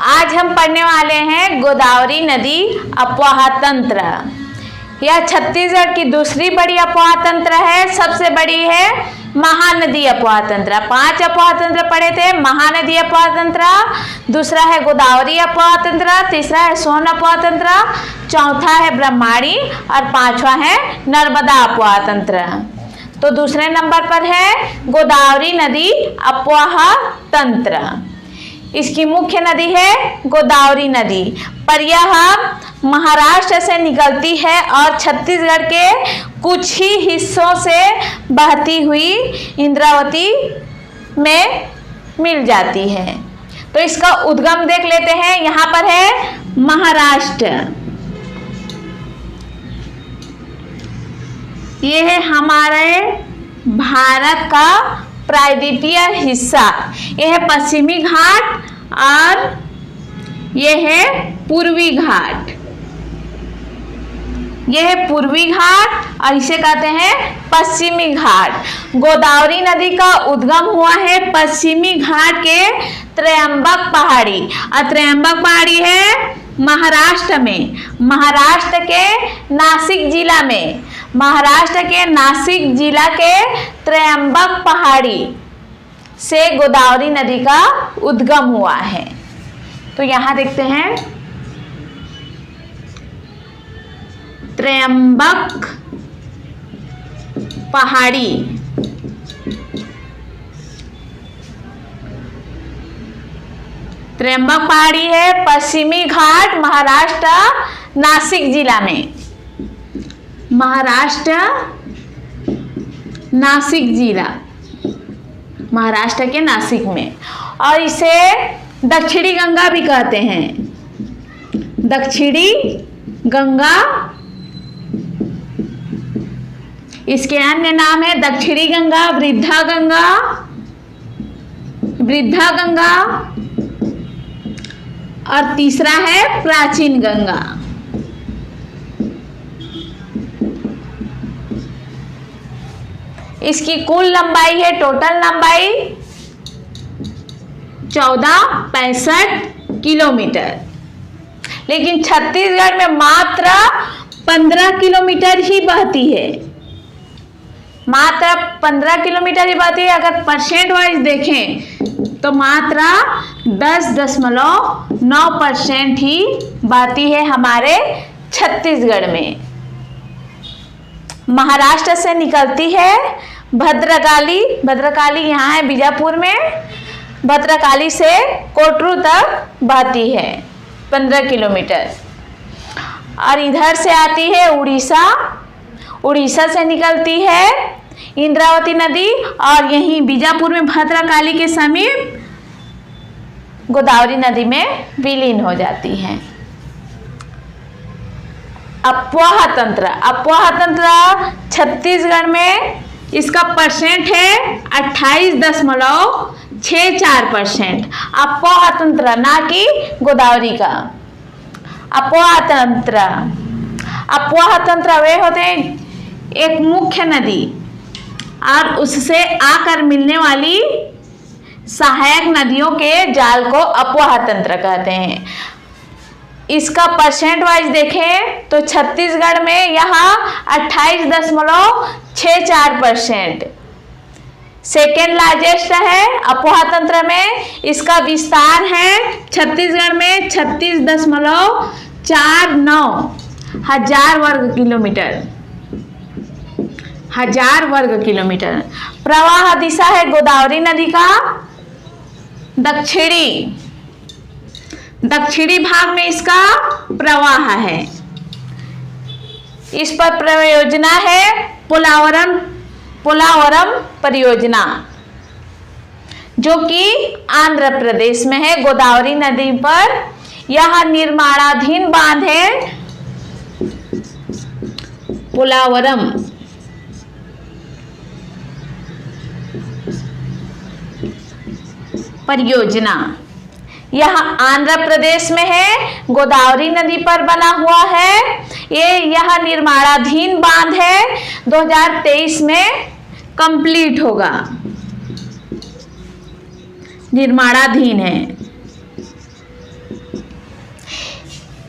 आज हम पढ़ने वाले हैं गोदावरी नदी अपवाह तंत्र। यह छत्तीसगढ़ की दूसरी बड़ी अपवाह तंत्र है। सबसे बड़ी है महानदी अपवाह तंत्र। 5 अपवाह तंत्र पढ़े थे। महानदी अपवाह तंत्र, दूसरा है गोदावरी अपवाह तंत्र, तीसरा है सोन अपवाह तंत्र, चौथा है ब्रह्माणी और 5वां है नर्मदा अपवाह तंत्र। तो दूसरे नंबर पर है गोदावरी नदी अपवाह तंत्र। इसकी मुख्य नदी है गोदावरी नदी, पर यह महाराष्ट्र से निकलती है और छत्तीसगढ़ के कुछ ही हिस्सों से बहती हुई इंद्रावती में मिल जाती है। तो इसका उद्गम देख लेते हैं। यहाँ पर है महाराष्ट्र, ये है हमारे भारत का प्रायद्वीपीय हिस्सा। यह है पश्चिमी घाट और यह है पूर्वी घाट। यह है पूर्वी घाट और इसे कहते हैं पश्चिमी घाट। गोदावरी नदी का उद्गम हुआ है पश्चिमी घाट के त्रयंबक पहाड़ी, और त्रयंबक पहाड़ी है महाराष्ट्र में, महाराष्ट्र के नासिक जिला में। महाराष्ट्र के नासिक जिला के त्रयंबक पहाड़ी से गोदावरी नदी का उद्गम हुआ है। तो यहाँ देखते हैं त्रयंबक पहाड़ी, त्रयंबक पहाड़ी है पश्चिमी घाट महाराष्ट्र नासिक जिला में। महाराष्ट्र नासिक जिला, महाराष्ट्र के नासिक में। और इसे दक्षिणी गंगा भी कहते हैं। दक्षिणी गंगा इसके अन्य नाम है दक्षिणी गंगा, वृद्धा गंगा, वृद्धा गंगा और तीसरा है प्राचीन गंगा। इसकी कुल लंबाई है, टोटल लंबाई 1465 किलोमीटर, लेकिन छत्तीसगढ़ में मात्र 15 किलोमीटर ही बहती है। मात्र 15 किलोमीटर ही बहती है। अगर परसेंट वाइज देखें तो मात्र 10.9% ही बहती है हमारे छत्तीसगढ़ में। महाराष्ट्र से निकलती है भद्रकाली, भद्रकाली यहाँ है बीजापुर में, भद्रकाली से कोटरू तक बहती है 15 किलोमीटर। और इधर से आती है उड़ीसा, उड़ीसा से निकलती है इंद्रावती नदी और यहीं बीजापुर में भद्रकाली के समीप गोदावरी नदी में विलीन हो जाती है। अपवाह तंत्र, अपवाह तंत्र छत्तीसगढ़ में इसका परसेंट है 28.64%। अपवाह तंत्र, ना कि गोदावरी का। अपवाह तंत्र, अपवाह तंत्र वे होते हैं एक मुख्य नदी और उससे आकर मिलने वाली सहायक नदियों के जाल को अपवाह तंत्र कहते हैं। इसका परसेंट वाइज देखें तो छत्तीसगढ़ में यहाँ 28.64%। सेकेंड लार्जेस्ट है अपवाह तंत्र में। इसका विस्तार है छत्तीसगढ़ में 36.49 हजार वर्ग किलोमीटर, हजार वर्ग किलोमीटर। प्रवाह दिशा है गोदावरी नदी का दक्षिणी, दक्षिणी भाग में इसका प्रवाह है। इस पर परियोजना है पोलावरम, पोलावरम परियोजना, जो कि आंध्र प्रदेश में है। गोदावरी नदी पर यह निर्माणाधीन बांध है पोलावरम। परियोजना यह आंध्र प्रदेश में है, गोदावरी नदी पर बना हुआ है। यह निर्माणाधीन बांध है, 2023 में कंप्लीट होगा। निर्माणाधीन है।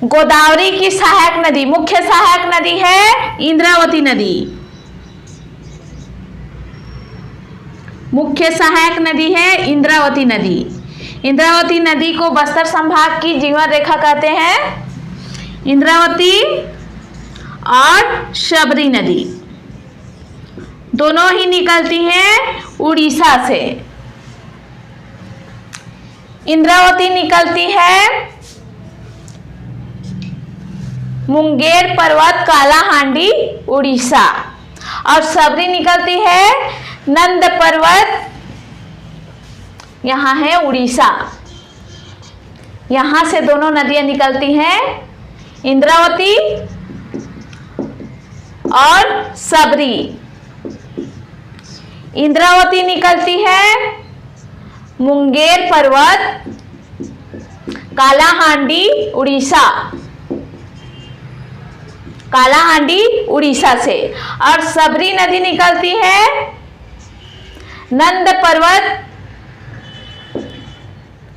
गोदावरी की सहायक नदी, मुख्य सहायक नदी है इंद्रावती नदी। मुख्य सहायक नदी है इंद्रावती नदी। इंद्रावती नदी को बस्तर संभाग की जीवन रेखा कहते हैं। इंद्रावती और शबरी नदी दोनों ही निकलती हैं उड़ीसा से। इंद्रावती निकलती है मुंगेर पर्वत कालाहांडी उड़ीसा, और शबरी निकलती है नंद पर्वत, यहाँ है उड़ीसा। यहाँ से दोनों नदियां निकलती हैं, इंद्रावती और शबरी। इंद्रावती निकलती है मुंगेर पर्वत कालाहांडी उड़ीसा, कालाहांडी उड़ीसा से, और शबरी नदी निकलती है नंद पर्वत,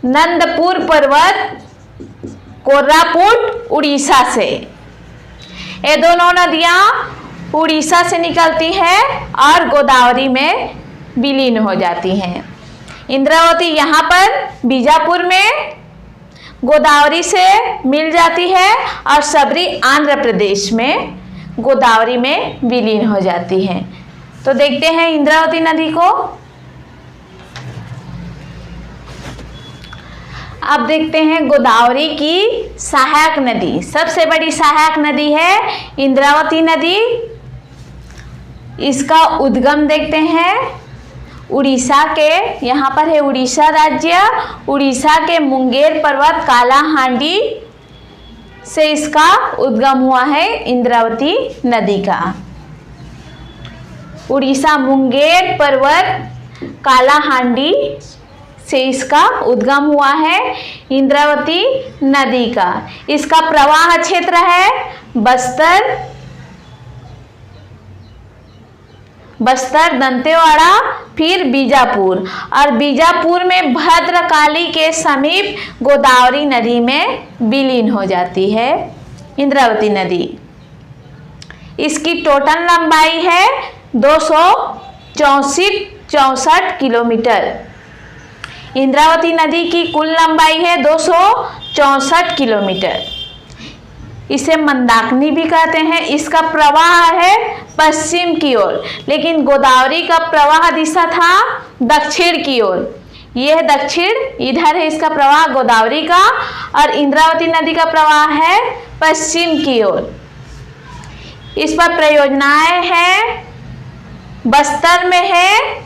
नंदपुर पर्वत कोरापुट उड़ीसा से। ये दोनों नदियां उड़ीसा से निकलती हैं और गोदावरी में विलीन हो जाती हैं। इंद्रावती यहाँ पर बीजापुर में गोदावरी से मिल जाती है, और शबरी आंध्र प्रदेश में गोदावरी में विलीन हो जाती है। तो देखते हैं इंद्रावती नदी को। अब देखते हैं गोदावरी की सहायक नदी। सबसे बड़ी सहायक नदी है इंद्रावती नदी। इसका उद्गम देखते हैं उड़ीसा के, यहाँ पर है उड़ीसा राज्य, उड़ीसा के मुंगेर पर्वत कालाहांडी से इसका उद्गम हुआ है इंद्रावती नदी का। उड़ीसा मुंगेर पर्वत कालाहांडी से इसका उद्गम हुआ है इंद्रावती नदी का। इसका प्रवाह क्षेत्र है बस्तर, दंतेवाड़ा, फिर बीजापुर, और बीजापुर में भद्रकाली के समीप गोदावरी नदी में विलीन हो जाती है इंद्रावती नदी। इसकी टोटल लंबाई है 264 किलोमीटर। इंद्रावती नदी की कुल लंबाई है 264 किलोमीटर। इसे मंदाकिनी भी कहते हैं। इसका प्रवाह है पश्चिम की ओर, लेकिन गोदावरी का प्रवाह दिशा था दक्षिण की ओर। यह दक्षिण इधर है इसका प्रवाह गोदावरी का, और इंद्रावती नदी का प्रवाह है पश्चिम की ओर। इस पर परियोजनाएं हैं। बस्तर में है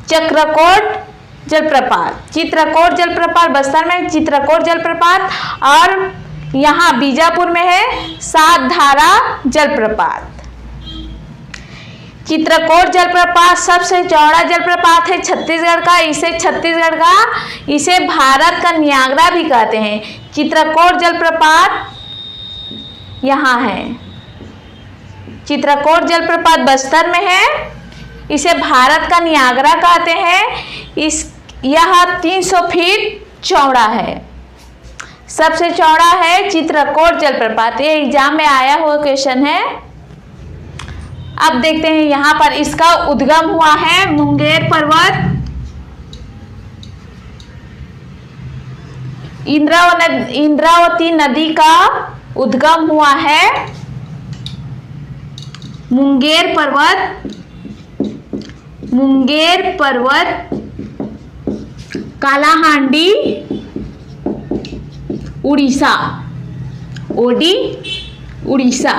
चित्रकोट जलप्रपात, बस्तर में चित्रकोट जलप्रपात, और यहाँ बीजापुर में है सातधारा जलप्रपात। चित्रकोट जलप्रपात सबसे चौड़ा जलप्रपात है छत्तीसगढ़ का। इसे भारत का नियाग्रा भी कहते हैं। चित्रकोट जलप्रपात यहाँ है। चित्रकोट जलप्रपात बस्तर में है। इसे भारत का नियाग्रा कहते हैं। यह 300 फीट चौड़ा है। सबसे चौड़ा है चित्रकोट जलप्रपात। ये एग्जाम में आया हुआ क्वेश्चन है। अब देखते हैं यहाँ पर इसका उद्गम हुआ है मुंगेर पर्वत। इंद्रावती नदी का उद्गम हुआ है मुंगेर पर्वत कालाहांडी उड़ीसा, उड़ीसा।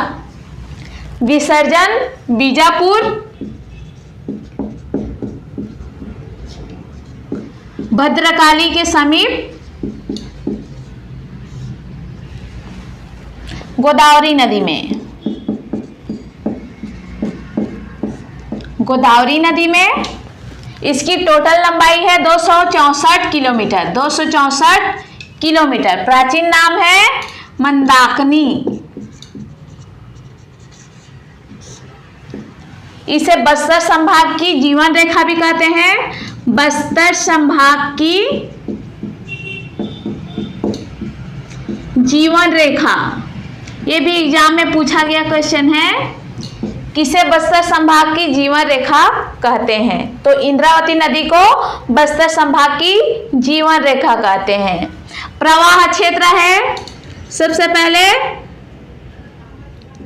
विसर्जन बीजापुर, भद्रकाली के समीप गोदावरी नदी में। गोदावरी नदी में इसकी टोटल लंबाई है 264 किलोमीटर। 264 किलोमीटर। प्राचीन नाम है मंदाकिनी। इसे बस्तर संभाग की जीवन रेखा भी कहते हैं। बस्तर संभाग की जीवन रेखा, ये भी एग्जाम में पूछा गया क्वेश्चन है। किसे बस्तर संभाग की जीवन रेखा कहते हैं? तो इंद्रावती नदी को बस्तर संभाग की जीवन रेखा कहते हैं। प्रवाह क्षेत्र है सबसे पहले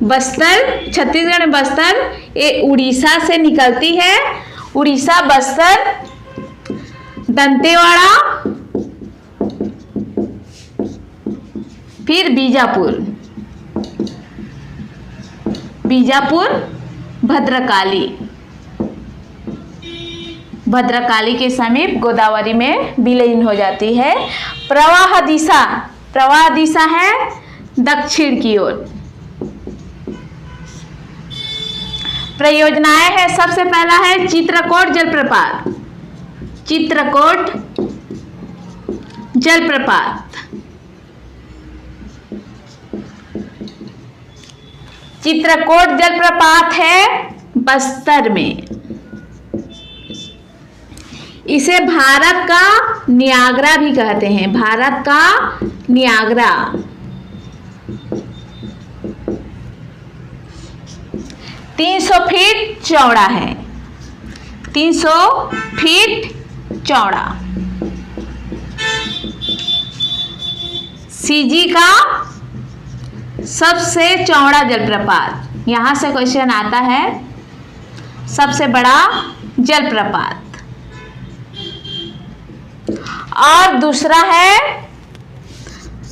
बस्तर, छत्तीसगढ़ में बस्तर, ये उड़ीसा से निकलती है, उड़ीसा, बस्तर, दंतेवाड़ा, फिर बीजापुर, भद्रकाली, भद्रकाली के समीप गोदावरी में विलीन हो जाती है। प्रवाह दिशा है दक्षिण की ओर। परियोजनाएं है, सबसे पहला है चित्रकोट जलप्रपात, चित्रकोट जलप्रपात, चित्रकोट जलप्रपात है बस्तर में। इसे भारत का नियाग्रा भी कहते हैं, भारत का नियाग्रा। 300 फीट चौड़ा है, 300 फीट चौड़ा। सीजी का सबसे चौड़ा जलप्रपात, यहां से क्वेश्चन आता है, सबसे बड़ा जलप्रपात। और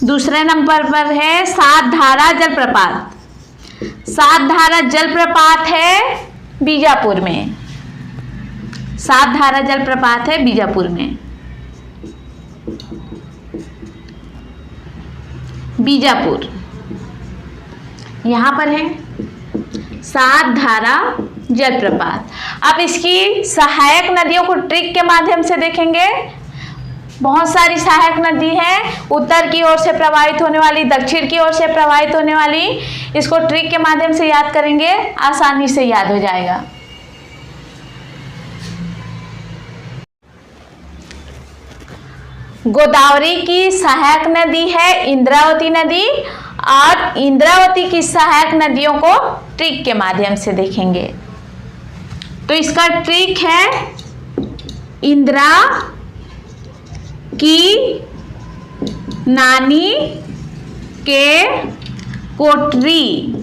दूसरे नंबर पर है सातधारा जलप्रपात। सातधारा जलप्रपात है बीजापुर में, सातधारा जलप्रपात है बीजापुर में, बीजापुर यहां पर है सातधारा जलप्रपात। अब इसकी सहायक नदियों को ट्रिक के माध्यम से देखेंगे। बहुत सारी सहायक नदी हैं, उत्तर की ओर से प्रवाहित होने वाली, दक्षिण की ओर से प्रवाहित होने वाली। इसको ट्रिक के माध्यम से याद करेंगे, आसानी से याद हो जाएगा। गोदावरी की सहायक नदी है इंद्रावती नदी, और इंद्रावती की सहायक नदियों को ट्रिक के माध्यम से देखेंगे। तो इसका ट्रिक है इंद्रा की नानी के कोठरी,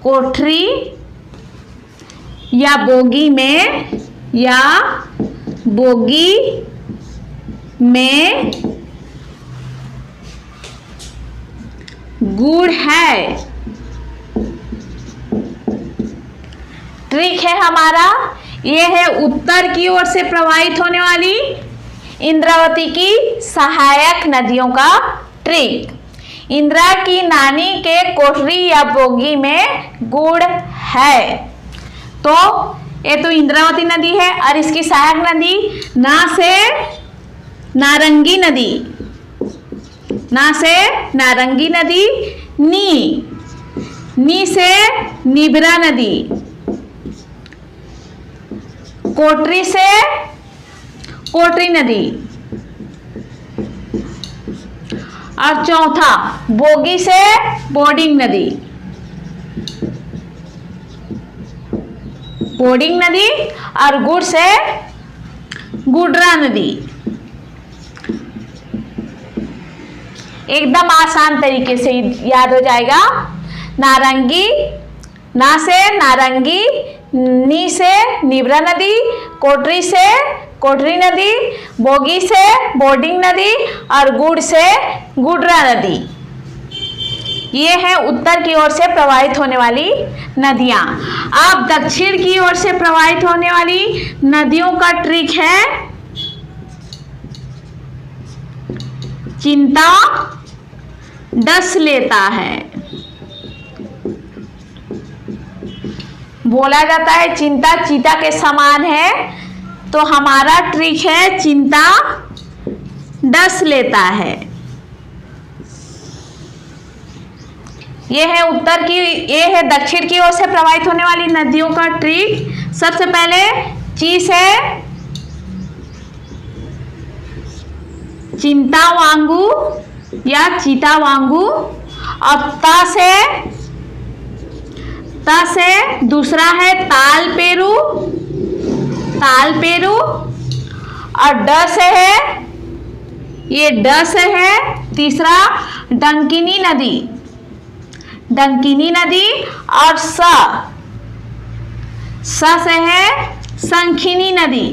कोठरी या बोगी में गुड़ है। ट्रिक है हमारा, ये है उत्तर की ओर से प्रवाहित होने वाली इंद्रावती की सहायक नदियों का ट्रिक। इंदिरा की नानी के कोठरी या बोगी में गुड़ है। तो ये तो इंद्रावती नदी है, और इसकी सहायक नदी ना से नारंगी नदी, ना से नारंगी नदी, नी से निबरा नदी, कोटरी से कोटरी नदी, और चौथा बोगी से बोर्डिंग नदी, बोर्डिंग नदी, और गुड़ से गुडरा नदी। एकदम आसान तरीके से याद हो जाएगा। नारंगी, ना से नारंगी, नी से निबरा नदी, कोटरी से कोटरी नदी, बोगी से बोर्डिंग नदी, और गुड़ से गुडरा नदी। ये है उत्तर की ओर से प्रवाहित होने वाली नदियां। अब दक्षिण की ओर से प्रवाहित होने वाली नदियों का ट्रिक है चिंता डस लेता है। बोला जाता है चिंता चीता के समान है, तो हमारा ट्रिक है चिंता डस लेता है। ये है उत्तर की, ये है दक्षिण की ओर से प्रवाहित होने वाली नदियों का ट्रिक। सबसे पहले ची से चिंता वांगू या चीतावांगू। और त से दूसरा है तालपेरू, तालपेरू। और ड से है, ये ड से है तीसरा डंकिनी नदी, डंकिनी नदी। और स से है संखिनी नदी,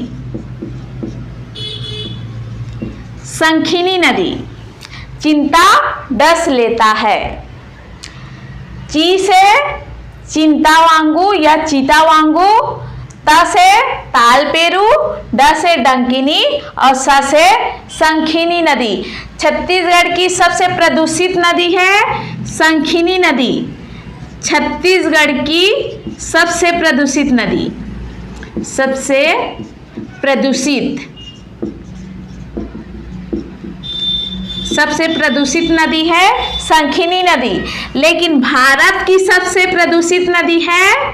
संखिनी नदी। चिंता डस लेता है। ची से चिंतावांगू या चीतावांगू, त से तालपेरू, ड से डंकिनी और स से संखिनी नदी। छत्तीसगढ़ की सबसे प्रदूषित नदी है संखिनी नदी, छत्तीसगढ़ की सबसे प्रदूषित नदी, सबसे प्रदूषित, सबसे प्रदूषित नदी है संखिनी नदी। लेकिन भारत की सबसे प्रदूषित नदी है,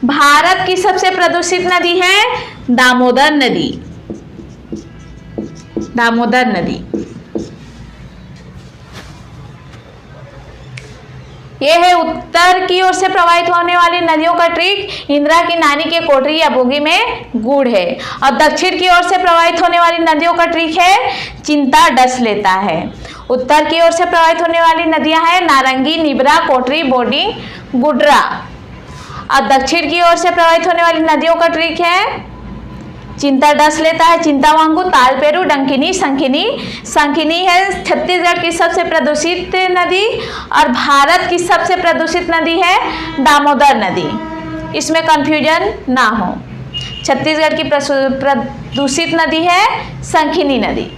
भारत की सबसे प्रदूषित नदी है दामोदर नदी, दामोदर नदी। यह है उत्तर की ओर से प्रवाहित होने वाली नदियों का ट्रिक। इंदिरा की नानी के कोठरी या बोगी में गुड़ है। और दक्षिण की ओर से प्रवाहित होने वाली नदियों का ट्रिक है चिंता डस लेता है। उत्तर की ओर से प्रवाहित होने वाली नदियां हैं नारंगी, निबरा, कोठरी, बोडी, गुडरा। और दक्षिण की ओर से प्रवाहित होने वाली नदियों का ट्रिक है चिंता डस लेता है, चिंतावांगू, तालपेरू, डंकिनी, संखिनी। संखिनी है छत्तीसगढ़ की सबसे प्रदूषित नदी और भारत की सबसे प्रदूषित नदी है दामोदर नदी। इसमें कंफ्यूजन ना हो। छत्तीसगढ़ की प्रदूषित नदी है संखिनी नदी।